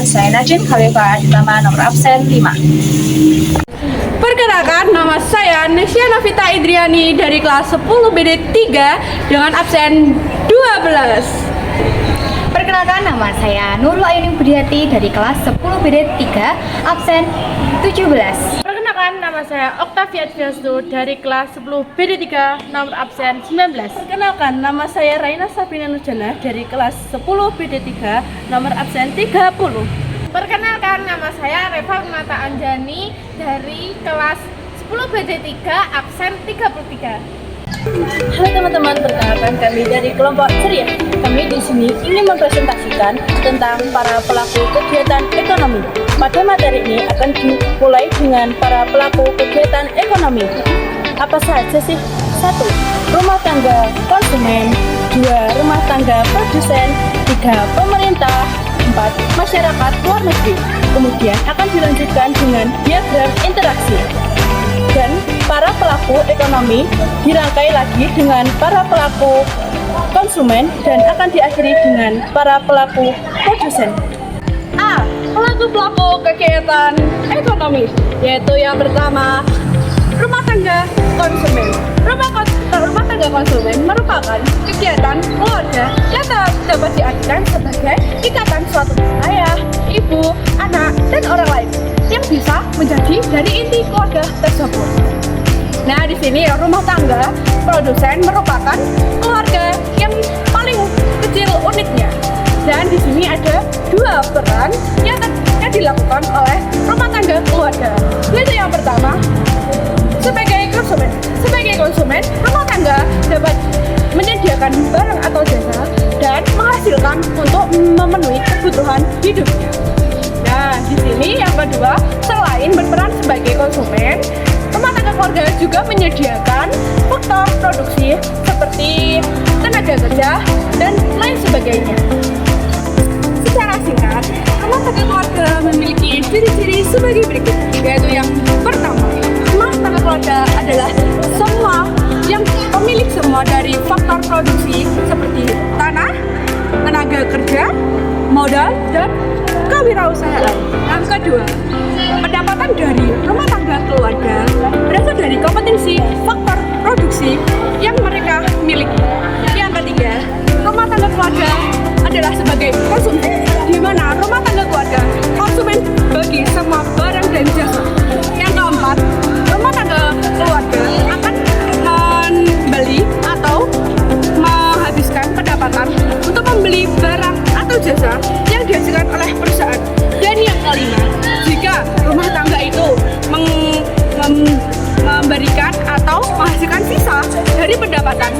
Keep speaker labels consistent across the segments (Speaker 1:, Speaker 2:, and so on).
Speaker 1: Perkenalkan, saya Najin Khalifa ditambah nomor absen 5.
Speaker 2: Perkenalkan, nama saya Nesya Navita Idriani dari kelas 10 BD 3 dengan absen 12.
Speaker 3: Perkenalkan, nama saya Nurul Ayuning Budiati dari kelas 10 BD 3, absen 17.
Speaker 2: Perkenalkan, nama saya Oktavia Adviastu dari kelas 10 BD 3 nomor absen 19. Perkenalkan, nama saya Raina Sabrina Nurjana dari kelas 10 BD 3 nomor absen 30. Perkenalkan, nama saya Reva Mata Anjani dari kelas 10 BD 3 absen 33.
Speaker 1: Halo teman-teman, perkenalkan kami dari kelompok ceria. Kami di sini ingin mempresentasikan tentang para pelaku kegiatan ekonomi. Pada materi ini akan dimulai dengan para pelaku kegiatan ekonomi. Apa saja sih? 1. Rumah tangga konsumen. 2. Rumah tangga produsen. 3. Pemerintah. 4. Masyarakat luar negeri. Kemudian akan dilanjutkan dengan diagram interaksi. Dan para pelaku ekonomi dirangkai lagi dengan para pelaku konsumen dan akan diakhiri dengan para pelaku produsen.
Speaker 2: A. Pelaku kegiatan ekonomi, yaitu yang pertama rumah tangga konsumen. Rumah tangga konsumen merupakan kegiatan keluarga yang dapat diartikan sebagai ikatan suatu ayah, ibu, anak, dan orang lain yang bisa menjadi dari inti keluarga tersebut. Nah, di sini rumah tangga produsen merupakan keluarga yang paling kecil unitnya. Dan di sini ada dua peran yang dilakukan oleh rumah tangga keluarga. Yaitu yang pertama, sebagai konsumen. Sebagai konsumen, rumah tangga dapat menyediakan barang atau jasa dan menghasilkan untuk memenuhi kebutuhan hidupnya. Nah, di sini yang kedua, selain berperan sebagai konsumen, rumah tangga keluarga juga menyediakan faktor produksi seperti tenaga kerja dan lain sebagainya. Secara singkat, rumah tangga keluarga memiliki ciri-ciri sebagai berikut, yaitu yang pertama, rumah tangga keluarga adalah semua yang pemilik semua dari faktor produksi seperti tanah, tenaga kerja, modal, dan kewirausahaan. Yang kedua, pendapatan dari rumah tangga keluarga berasal dari kompetensi faktor produksi yang mereka miliki. Yang ketiga, rumah tangga keluarga adalah sebagai konsumen, di mana rumah tangga keluarga konsumen bagi semua barang dan jasa. Yang keempat, rumah tangga keluarga akan membeli atau menghabiskan pendapatan untuk membeli barang atau jasa yang dihasilkan oleh perusahaan. Dan yang kelima, jika rumah tangga itu memberikan atau menghasilkan sisa dari pendapatan,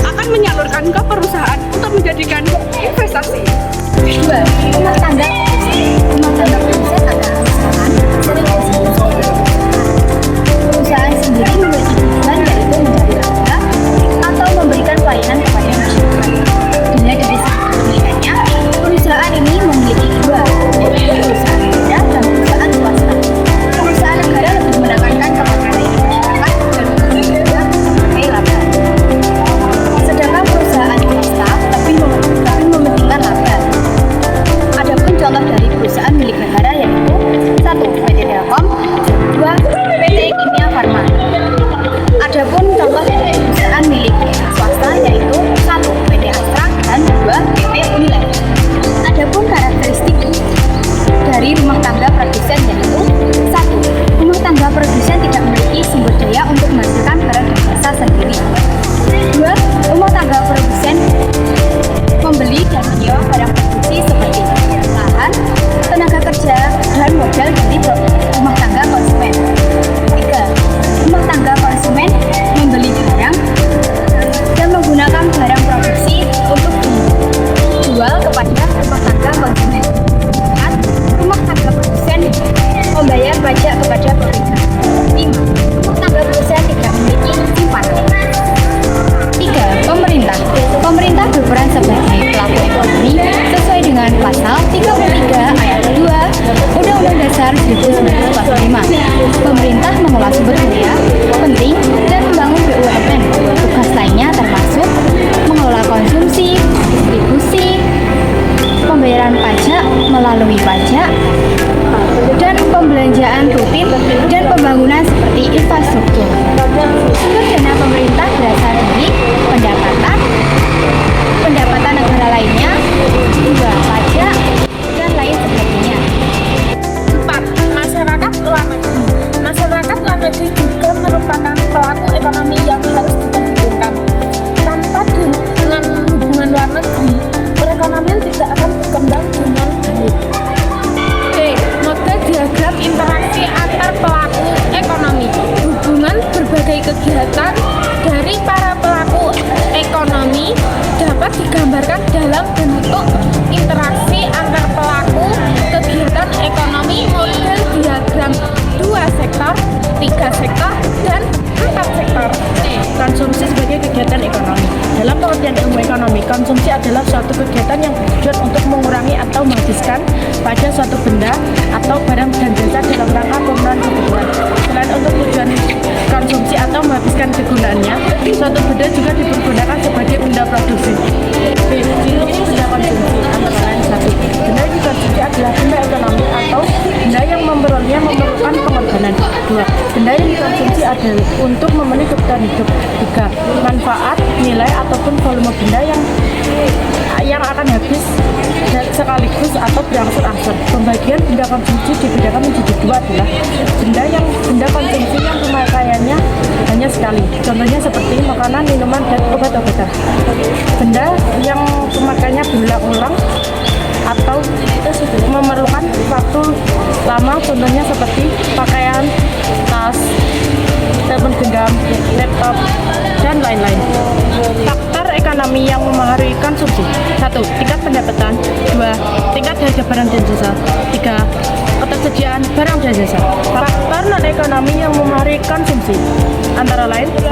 Speaker 2: akan menyalurkan ke perusahaan untuk menjadikan investasi.
Speaker 3: Kedua, rumah tangga produsen adalah perusahaan sendiri memiliki tujuan yaitu mencari laba atau memberikan pelayanan kepada masyarakat. Dilihat dari segi pemilikannya, perusahaan ini memiliki dua, yaitu perusahaan negara dan perusahaan swasta. Perusahaan negara lebih menekankan kepada masyarakat dan bekerja sebagai laba. Sedangkan perusahaan swasta lebih mementingkan laba. Adapun contoh
Speaker 1: kegiatan ekonomi. Dalam pengertian ilmu ekonomi, konsumsi adalah suatu kegiatan yang bertujuan untuk mengurangi atau menghabiskan pada suatu benda atau barang dan jasa dalam rangka pemenuhan kebutuhan. Selain untuk tujuan konsumsi atau menghabiskan kegunaannya, suatu benda juga dipergunakan sebagai benda produksi. B. Ciri-ciri benda konsumsi antara lain 1. Benda yang dikonsumsi adalah benda ekonomi atau benda yang memperolehnya memerlukan pengorbanan. 2. Benda yang dikonsumsi adalah untuk memenuhi kebutuhan hidup. 3. Manfaat, nilai ataupun volume benda yang akan habis sekaligus atau berangsur-angsur. Pembagian benda konsumsi dibedakan menjadi 2 adalah benda konsumsi yang pemakaiannya hanya sekali. Contohnya seperti makanan, minuman, dan obat-obatan. Benda yang pemakaiannya berulang-ulang atau memerlukan waktu lama, contohnya seperti pakaian, tas, telepon genggam, laptop, dan lain-lain. Faktor ekonomi yang mempengaruhi konsumsi: 1. Tingkat pendapatan. 2. Tingkat harga barang dan jasa. 3. Ketersediaan barang dan jasa. Faktor non-ekonomi yang mempengaruhi konsumsi antara lain 1.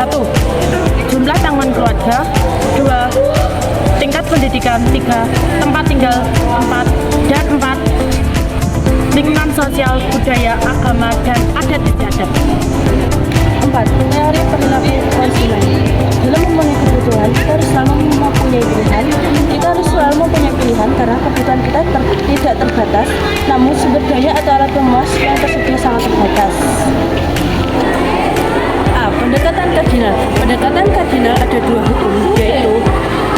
Speaker 1: Jumlah tanggungan keluarga. 2. Tingkat pendidikan. 3. Tempat tinggal. 4. Lingkungan sosial, budaya, agama, dan adat istiadat. 4. Teori perilaku konsumen. Dalam memenuhi kebutuhan, kita harus selalu mempunyai pilihan. Kita harus selalu mempunyai pilihan karena kebutuhan kita tidak terbatas, namun sumber daya atau alat pemuas yang tersedia sangat terbatas. A. Pendekatan kardinal. Pendekatan kardinal ada 2 hukum, yaitu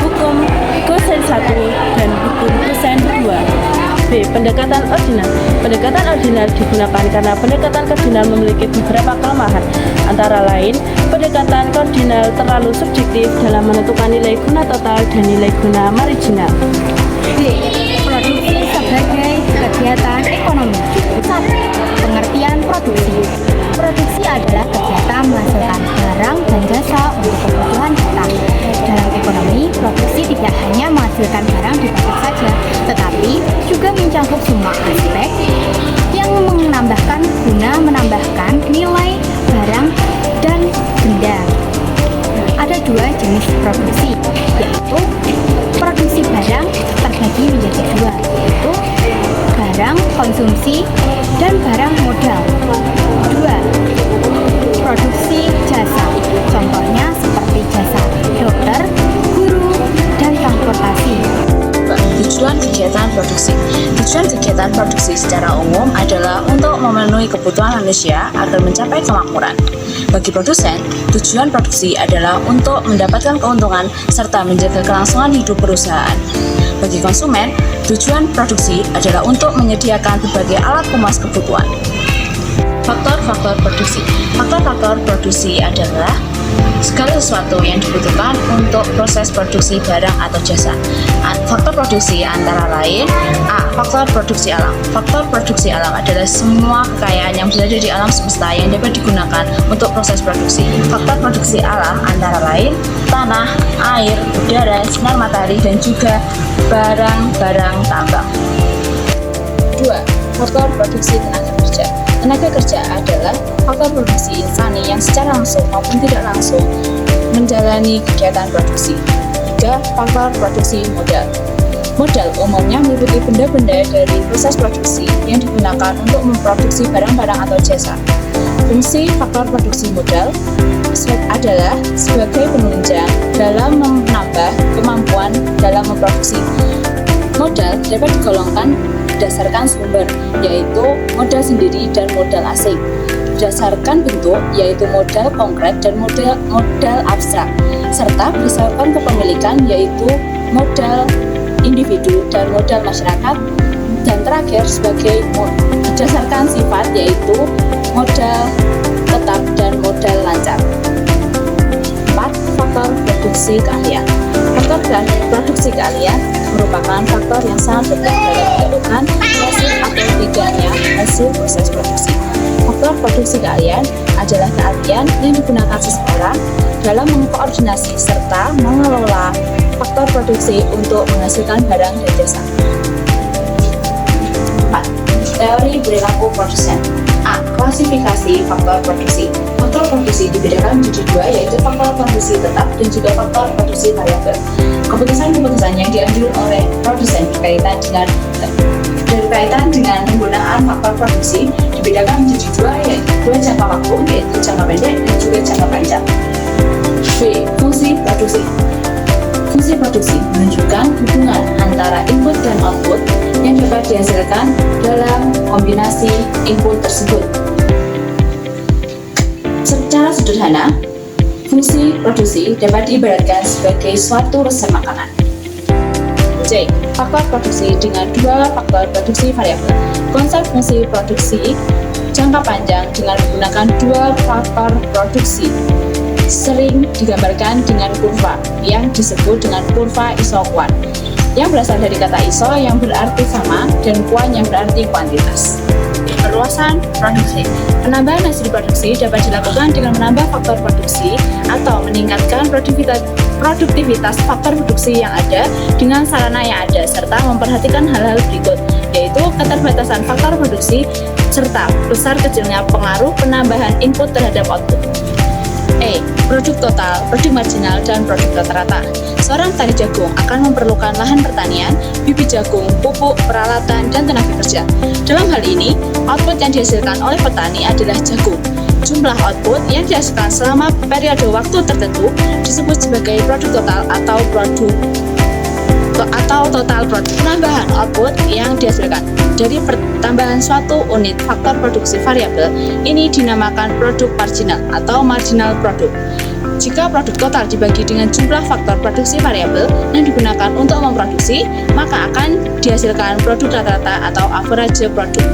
Speaker 1: hukum Gosen 1 dan hukum Gosen 2. B. Pendekatan ordinal. Pendekatan ordinal digunakan karena pendekatan kardinal memiliki beberapa kelemahan. Antara lain, pendekatan kardinal terlalu subjektif dalam menentukan nilai guna total dan nilai guna marginal.
Speaker 3: B. Produksi sebagai kegiatan ekonomi. 1. Pengertian produksi. Produksi adalah kegiatan menghasilkan barang dan jasa untuk kebutuhan kita. Dalam ekonomi, produksi tidak hanya menghasilkan barang di pabrik saja, tetapi juga mencakup semua aspek yang menambahkan nilai barang dan benda. Ada 2 jenis produksi, yaitu produksi barang terbagi menjadi 2, yaitu barang konsumsi dan barang modal. 2. Produksi jasa, contohnya seperti jasa dokter, guru, dan transportasi.
Speaker 4: Tujuan kegiatan produksi. Tujuan kegiatan produksi secara umum adalah untuk memenuhi kebutuhan manusia agar mencapai kemakmuran. Bagi produsen, tujuan produksi adalah untuk mendapatkan keuntungan serta menjaga kelangsungan hidup perusahaan. Bagi konsumen, tujuan produksi adalah untuk menyediakan berbagai alat pemuas kebutuhan. Faktor-faktor produksi. Faktor-faktor produksi adalah segala sesuatu yang dibutuhkan untuk proses produksi barang atau jasa. Faktor produksi antara lain: A. Faktor produksi alam. Faktor produksi alam adalah semua kekayaan yang berada di alam semesta yang dapat digunakan untuk proses produksi. Faktor produksi alam antara lain tanah, air, udara, sinar matahari, dan juga barang-barang tambang. 2. Faktor produksi tenaga kerja. Tenaga kerja adalah faktor produksi insani yang secara langsung maupun tidak langsung menjalani kegiatan produksi. 3. Faktor produksi modal. Modal umumnya meliputi benda-benda dari proses produksi yang digunakan untuk memproduksi barang-barang atau jasa. Fungsi faktor produksi modal adalah sebagai penunjang dalam menambah kemampuan dalam memproduksi. Modal dapat digolongkan berdasarkan sumber, yaitu modal sendiri dan modal asing. Berdasarkan bentuk, yaitu modal konkret dan modal abstrak, serta berdasarkan kepemilikan, yaitu modal individu dan modal masyarakat, dan terakhir sebagai berdasarkan sifat, yaitu modal tetap dan modal lancar. 4. Faktor produksi keahlian. Faktor produksi keahlian merupakan faktor yang sangat penting dalam menentukan hasil atau tidaknya hasil proses produksi. Faktor produksi keahlian adalah keahlian yang digunakan seseorang dalam mengkoordinasi serta mengelola faktor produksi untuk menghasilkan barang dan jasa. 4. Teori perilaku produsen. A. Klasifikasi faktor produksi. Faktor Faktor produksi dibedakan menjadi dua, yaitu faktor produksi tetap dan juga faktor produksi variabel. Keputusan-keputusan yang diambil oleh produsen berkaitan dengan penggunaan faktor produksi dibedakan menjadi dua, yaitu dua jangka waktu, yaitu jangka pendek dan juga jangka panjang. B. Fungsi produksi. Fungsi produksi menunjukkan hubungan antara input dan output yang dapat dihasilkan dalam kombinasi input tersebut. Secara sederhana, fungsi produksi dapat diibaratkan sebagai suatu resep makanan. C. Faktor produksi dengan dua faktor produksi variabel. Konsep fungsi produksi jangka panjang dengan menggunakan dua faktor produksi sering digambarkan dengan kurva yang disebut dengan kurva isokuan, yang berasal dari kata iso yang berarti sama dan kuan yang berarti kuantitas. Perluasan produksi. Penambahan hasil produksi dapat dilakukan dengan menambah faktor produksi atau meningkatkan produktivitas faktor produksi yang ada dengan sarana yang ada, serta memperhatikan hal-hal berikut, yaitu keterbatasan faktor produksi serta besar kecilnya pengaruh penambahan input terhadap output. E. Produk total, produk marginal, dan produk rata-rata. Seorang petani jagung akan memerlukan lahan pertanian, bibit jagung, pupuk, peralatan, dan tenaga kerja. Dalam hal ini, output yang dihasilkan oleh petani adalah jagung. Jumlah output yang dihasilkan selama periode waktu tertentu disebut sebagai produk total atau total produk. Penambahan output yang dihasilkan dari pertambahan suatu unit faktor produksi variabel ini dinamakan produk marginal atau marginal produk. Jika produk total dibagi dengan jumlah faktor produksi variabel yang digunakan untuk memproduksi, maka akan dihasilkan produk rata-rata atau average product.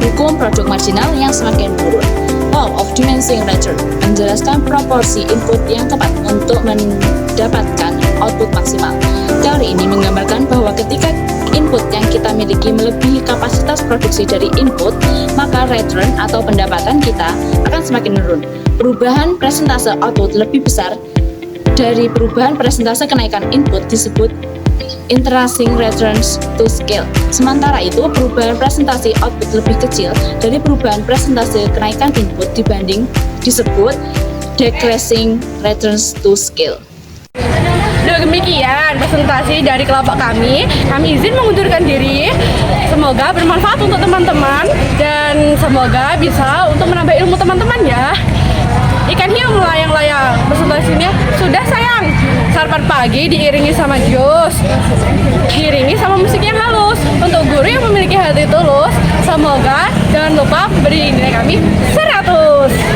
Speaker 4: Hukum produk marginal yang semakin menurun. Law of diminishing return menjelaskan proporsi input yang tepat untuk mendapatkan output maksimal. Teori ini menggambarkan bahwa ketika input yang kita miliki melebihi kapasitas produksi dari input, maka return atau pendapatan kita akan semakin menurun. Perubahan persentase output lebih besar dari perubahan persentase kenaikan input disebut increasing returns to scale. Sementara itu, perubahan presentasi output lebih kecil dari perubahan presentasi kenaikan input dibanding disebut decreasing returns to scale.
Speaker 2: Demikian presentasi dari kelompok kami. Kami izin mengundurkan diri. Semoga bermanfaat untuk teman-teman dan semoga bisa untuk menambah ilmu teman-teman ya. Ikan hiu melayang-layang. Presentasinya sudah sayang. Sarapan pagi diiringi sama jus, diiringi sama musik yang halus. Untuk guru yang memiliki hati tulus, semoga jangan lupa beri nilai kami 100.